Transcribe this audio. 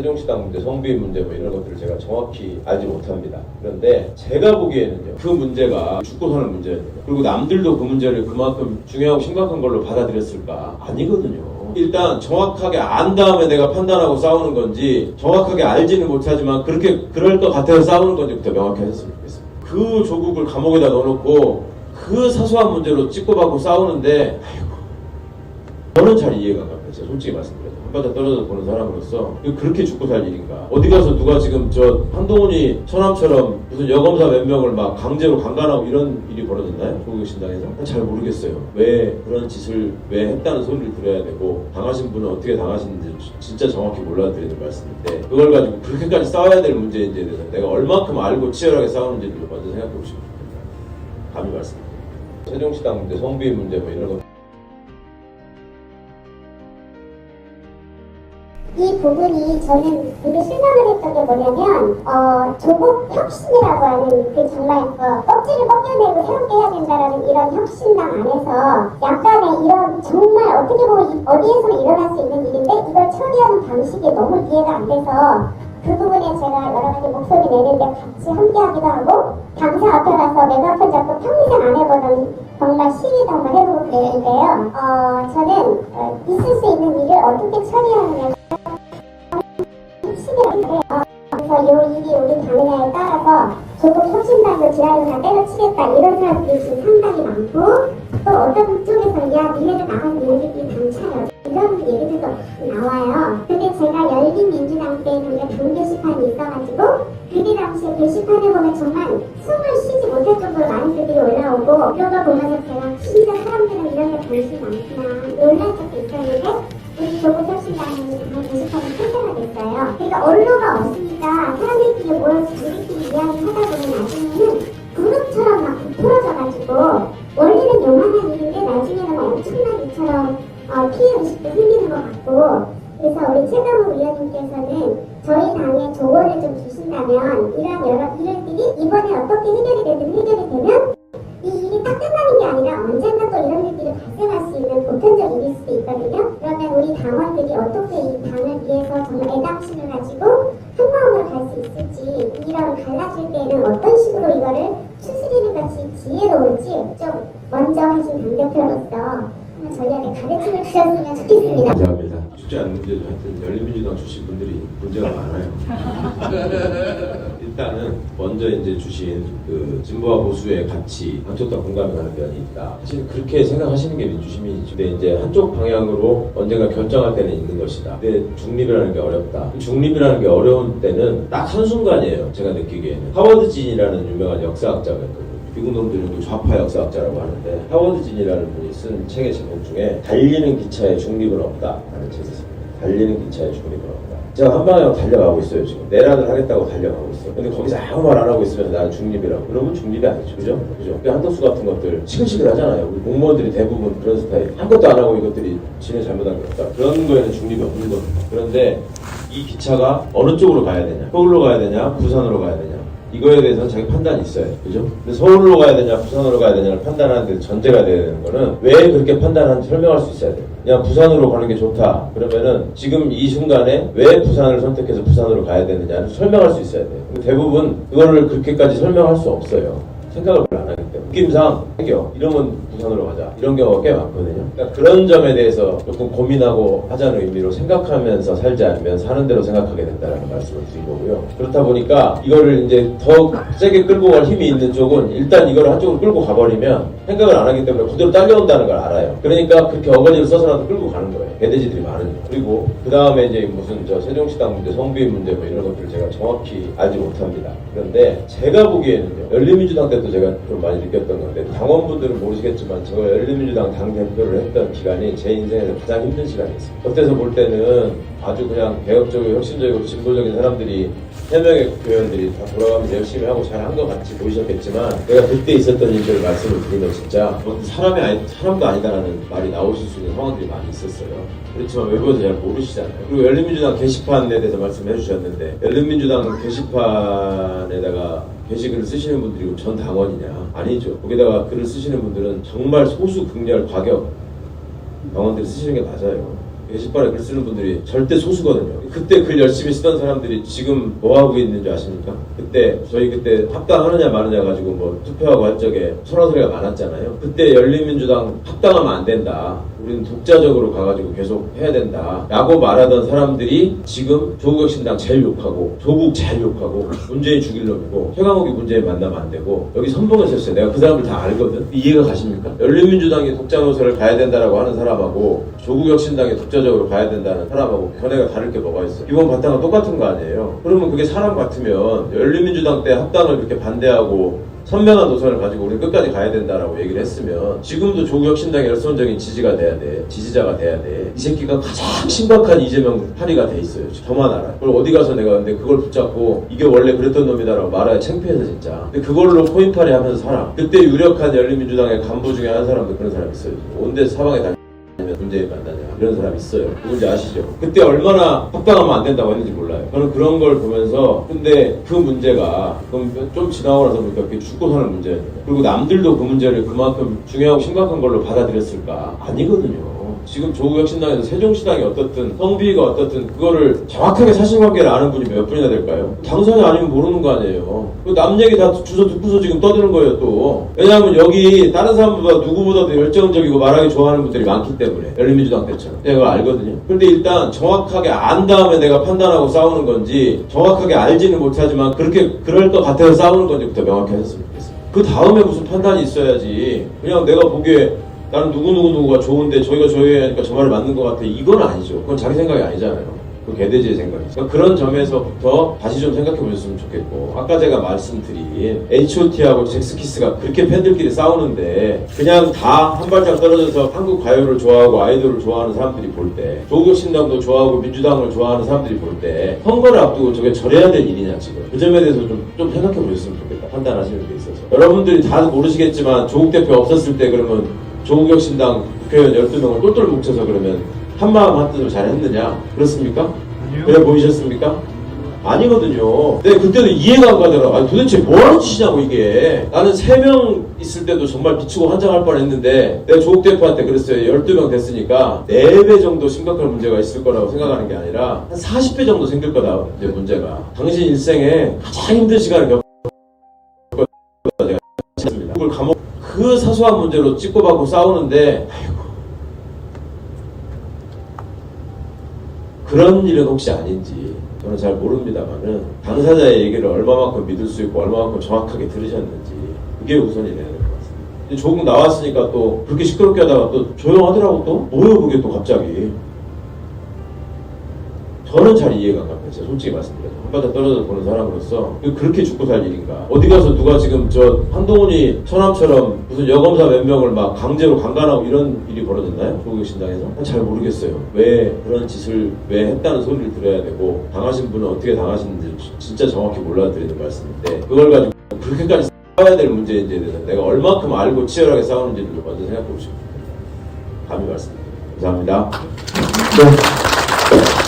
세종시당 문제, 성비위 문제 뭐 이런 것들을 제가 정확히 알지 못합니다. 그런데 제가 보기에는요, 그 문제가 죽고 사는 문제예요. 그리고 남들도 그 문제를 그만큼 중요하고 심각한 걸로 받아들였을까? 아니거든요. 일단 정확하게 안 다음에 내가 판단하고 싸우는 건지, 정확하게 알지는 못하지만 그럴 것 같아서 싸우는 건지부터 명확히 하셨으면 좋겠습니다. 그 조국을 감옥에다 넣어놓고 그 사소한 문제로 찍고받고 싸우는데, 아이고, 저는 잘 이해가 안 갑니다. 제가 솔직히 말씀드려서. 한바탕 떨어져 보는 사람으로서 그렇게 죽고 살 일인가? 어디 가서 누가 지금 저 한동훈이 처남처럼 무슨 여검사 몇 명을 막 강제로 강간하고 이런 일이 벌어졌나요? 조국신당에서? 잘 모르겠어요. 왜 그런 짓을 왜 했다는 소리를 들어야 되고, 당하신 분은 어떻게 당하시는지 진짜 정확히 몰라 드리는 말씀인데, 그걸 가지고 그렇게까지 싸워야 될 문제인지에 대해서 내가 얼만큼 알고 치열하게 싸우는지를 먼저 생각해 보시면 좋겠다. 감히 말씀드립니다. 세종시당 문제, 성비위 문제 뭐 이런 거. 이 부분이 저는 되게 실망을 했던 게 뭐냐면 조국 혁신이라고 하는 그 정말 껍질을 벗겨내고 새롭게 해야 된다라는 이런 혁신당 안에서 약간의 이런 정말 어떻게 보면 어디에서나 일어날 수 있는 일인데 이걸 처리하는 방식이 너무 이해가 안 돼서 그 부분에 제가 여러 가지 목소리 내는데 같이 함께하기도 하고 당사 앞에 가서 메가폰 잡고 평생 안 해보던 정말 시위도 한번 해보고 그랬는데요. 저는 있을 수 있는 일을 어떻게 처리하느냐 그래서 이 일이 우리 당냐에 따라서 조국 혁신당도 지하철나 때려치겠다 이런 사람들이 지금 상당히 많고, 또 어떤 쪽에서 야 니네들 나가서 니네들끼리 당 차려 이런 얘기들도 나와요. 근데 제가 열린민주당 때 우리가 당 게시판이 있어가지고 그때 당시에 게시판에 보면 정말 숨을 쉬지 못할 정도로 많은 글들이 올라오고, 그런 걸 보면서 제가 진짜 사람들은 이런 데 관심이 많구나 놀랄 적도 있었는데 우리 조국 혁신당은 당 게시판이 폐쇄가 됐어요. 그러니까 언로가 없으니까 사람들끼리 모여서 우리끼리 이야기하다 보면 나중에는 그룹처럼 막 부풀어져가지고 원래는 요만한 일인데 나중에는 막 엄청난 일처럼 피해의식도 생기는 것 같고, 그래서 우리 최강욱 위원님께서는 저희 당에 조언을 좀 주신다면 이런 여러 일들이 이번에 어떻게 해결이 되면 이 일이 딱 끝나는 게 아니라 언젠가 또 이런 일들이 발생할 수 있는 보편적 일일 수도 있거든요. 그러면 우리 당원들이 어떻게 이 당을 위해서 정말 애당심을 가지고 한마음으로 갈 수 있을지, 이런 갈라질 때는 어떤 식으로 이거를 추스리는 것이 지혜로울지 좀 먼저 하신 당대표로서 저희한테 가르침을 주셨으면 좋겠습니다. 감사합니다. 쉽지 않은 문제도 하여튼 열린민주당 출신 분들이 문제가 많아요. 일단은 먼저 이제 주신 그 진보와 보수의 가치, 한쪽 다 공감을 하는 면이 있다. 사실 그렇게 생각하시는 게 민주시민이죠. 근데 이제 한쪽 방향으로 언젠가 결정할 때는 있는 것이다. 근데 중립이라는 게 어렵다. 중립이라는 게 어려운 때는 딱 한순간이에요. 제가 느끼기에는. 하워드 진이라는 유명한 역사학자가 있거든요. 미국 놈들은 좌파 역사학자라고 하는데, 하워드 진이라는 분이 쓴 책의 제목 중에 달리는 기차에 중립은 없다라는 책이 있습니다. 달리는 기차에 중립은 없다. 제가 한 방향으로 달려가고 있어요. 지금 내란을 하겠다고 달려가고 있어요. 근데 거기서 아무 말 안 하고 있으면서 나는 중립이라고 그러면 중립이 아니죠. 그죠? 한덕수 같은 것들 시끌시끌 하잖아요. 우리 공무원들이 대부분 그런 스타일. 아무것도 안 하고 이것들이 지네 잘못한 게 없다. 그런 거에는 중립이 없는 겁니다. 그런데 이 기차가 어느 쪽으로 가야 되냐, 서울로 가야 되냐, 부산으로 가야 되냐, 이거에 대해서는 자기 판단이 있어요. 그죠? 근데 서울로 가야 되냐, 부산으로 가야 되냐를 판단하는 데 전제가 돼야 되는 거는 왜 그렇게 판단하는지 설명할 수 있어야 돼요. 그냥 부산으로 가는 게 좋다. 그러면은 지금 이 순간에 왜 부산을 선택해서 부산으로 가야 되느냐를 설명할 수 있어야 돼요. 근데 대부분 그거를 그렇게까지 설명할 수 없어요. 생각을 별로 안 하기 때문에. 느낌상 이러면 부산으로 가자. 이런 경우가 꽤 많거든요. 그러니까 그런 점에 대해서 조금 고민하고 하자는 의미로 생각하면서 살지 않으면 사는 대로 생각하게 된다는 말씀을 드린 거고요. 그렇다 보니까 이거를 이제 더 세게 끌고 갈 힘이 있는 쪽은 일단 이걸 한쪽으로 끌고 가버리면 생각을 안 하기 때문에 그대로 딸려온다는 걸 알아요. 그러니까 그렇게 어거지를 써서라도 끌고 가는 거예요. 개돼지들이 많으니까. 그리고 그 다음에 이제 무슨 세종시당 문제, 성비위 문제 뭐 이런 것들을 제가 정확히 알지 못합니다. 그런데 제가 보기에는요, 열린민주당 때도 제가 좀 많이 느꼈던 건데, 당원분들은 모르시겠지만 제가 열린민주당 당대표를 했던 기간이 제 인생에서 가장 힘든 시간이었어요. 겉에서 볼 때는 아주 그냥 개혁적이고 혁신적이고 진보적인 사람들이 3명의 교원들이 다 돌아가면서 열심히 하고 잘한 것 같이 보이셨겠지만, 내가 그때 있었던 일들을 말씀을 드리면 진짜 사람도 아니다라는 말이 나오실 수 있는 상황들이 많이 있었어요. 그렇지만 외부에서 잘 모르시잖아요. 그리고 열린민주당 게시판에 대해서 말씀해 주셨는데, 열린민주당 게시판에다가 게시글을 쓰시는 분들이 전 당원이냐? 아니죠. 거기다가 글을 쓰시는 분들은 정말 소수 극렬 과격 당원들이 쓰시는 게 맞아요. 게시판에 글 쓰는 분들이 절대 소수거든요. 그때 글 열심히 쓰던 사람들이 지금 뭐 하고 있는지 아십니까? 그때 저희 그때 합당하느냐 마느냐 가지고 뭐 투표하고 할 적에 소란소리가 많았잖아요. 그때 열린민주당 합당하면 안 된다. 우리는 독자적으로 가가지고 계속 해야 된다 라고 말하던 사람들이 지금 조국혁신당 제일 욕하고 조국 제일 욕하고 문재인 죽일 놈이고 최강욱이 문재인 만나면 안 되고 여기 선봉했었어요. 내가 그 사람들 다 알거든. 이해가 가십니까? 열린민주당이 독자 노선을 가야 된다라고 하는 사람하고 조국혁신당이 독자적으로 가야 된다는 사람하고 견해가 다를 게 뭐가 있어? 기본 바탕은 똑같은 거 아니에요? 그러면 그게 사람 같으면 열린민주당 때 합당을 그렇게 반대하고 선명한 노선을 가지고 우리 끝까지 가야 된다라고 얘기를 했으면 지금도 조국혁신당의 열성적인 지지자가 돼야 돼. 이 새끼가 가장 심각한 이재명 파리가 돼 있어요. 저만 알아요. 그걸 어디 가서 내가 근데 그걸 붙잡고 이게 원래 그랬던 놈이다라고 말해야 창피해서 진짜. 근데 그걸로 코인팔이 하면서 살아. 그때 유력한 열린민주당의 간부 중에 한 사람도 그런 사람 있어요. 온데 사방에 다 문재인 만나냐 이런 사람 있어요. 누군지 아시죠? 그때 얼마나 합당하면 안 된다고 했는지 몰라요. 저는 그런 걸 보면서 근데 그 문제가 그럼 좀 지나고 나서 보니까 그게 죽고 사는 문제예요. 그리고 남들도 그 문제를 그만큼 중요하고 심각한 걸로 받아들였을까? 아니거든요. 지금 조국혁신당에서 세종시당이 어떻든 성비가 어떻든 그거를 정확하게 사실관계를 아는 분이 몇 분이나 될까요? 당선이 아니면 모르는 거 아니에요. 남 얘기 다 주워 듣고서 지금 떠드는 거예요 또. 왜냐하면 여기 다른 사람보다 누구보다도 열정적이고 말하기 좋아하는 분들이 많기 때문에 열린민주당 때처럼 내가 그걸 알거든요. 근데 일단 정확하게 안 다음에 내가 판단하고 싸우는 건지 정확하게 알지는 못하지만 그렇게 그럴 것 같아서 싸우는 건지부터 명확히 하셨으면 좋겠어요. 그 다음에 무슨 판단이 있어야지 그냥 내가 보기에 나는 누구누구가 좋은데 저희가 하니까 저 말이 맞는 것 같아. 이건 아니죠. 그건 자기 생각이 아니잖아요. 그 개돼지의 생각이죠. 그러니까 그런 점에서부터 다시 좀 생각해 보셨으면 좋겠고 아까 제가 말씀드린 H.O.T하고 잭스키스가 그렇게 팬들끼리 싸우는데 그냥 다 한 발짝 떨어져서 한국 가요를 좋아하고 아이돌을 좋아하는 사람들이 볼 때 조국혁신당도 좋아하고 민주당을 좋아하는 사람들이 볼 때 선거를 앞두고 저게 저래야 될 일이냐 지금 그 점에 대해서 좀 생각해 보셨으면 좋겠다. 판단하시는 데 있어서 여러분들이 다 모르시겠지만 조국 대표 없었을 때 그러면 조국혁신당 국회의원 12명을 똘똘 뭉쳐서 그러면 한마음 한뜻으로 잘 했느냐? 그렇습니까? 아니요. 그래 보이셨습니까? 아니거든요. 근데 그때도 이해가 안 가더라고. 아니 도대체 뭐하는 짓이냐고 이게. 나는 3명 있을 때도 정말 비추고 환장할 뻔했는데 내가 조국 대표한테 그랬어요. 12명 됐으니까 4배 정도 심각한 문제가 있을 거라고 생각하는 게 아니라 한 40배 정도 생길 거다. 이제 문제가. 당신 일생에 가장 힘든 시간을 겪었다. 제가 했습니다. 그걸 그 사소한 문제로 찍고받고 싸우는데 아이고 그런 일은 혹시 아닌지 저는 잘 모릅니다만은 당사자의 얘기를 얼마만큼 믿을 수 있고 얼마만큼 정확하게 들으셨는지 그게 우선이 되는 것 같습니다. 조국 나왔으니까 또 그렇게 시끄럽게 하다가 또 조용하더라고 또 뭐예요 그게 또 갑자기. 저는 잘 이해가 안 갑니다. 제가 솔직히 말씀드려서 한 바닥 떨어져 보는 사람으로서 그렇게 죽고 살 일인가. 어디 가서 누가 지금 저 한동훈이 처남처럼 무슨 여검사 몇 명을 막 강제로 강간하고 이런 일이 벌어졌나요? 조국혁신당에서? 잘 모르겠어요. 왜 그런 짓을 왜 했다는 소리를 들어야 되고 당하신 분은 어떻게 당하시는지 진짜 정확히 몰라드리는 말씀인데 그걸 가지고 그렇게까지 싸워야 될 문제인지에 대해서 내가 얼마큼 알고 치열하게 싸우는지를 먼저 생각해 보시고 감히 말씀드립니다. 감사합니다. 네.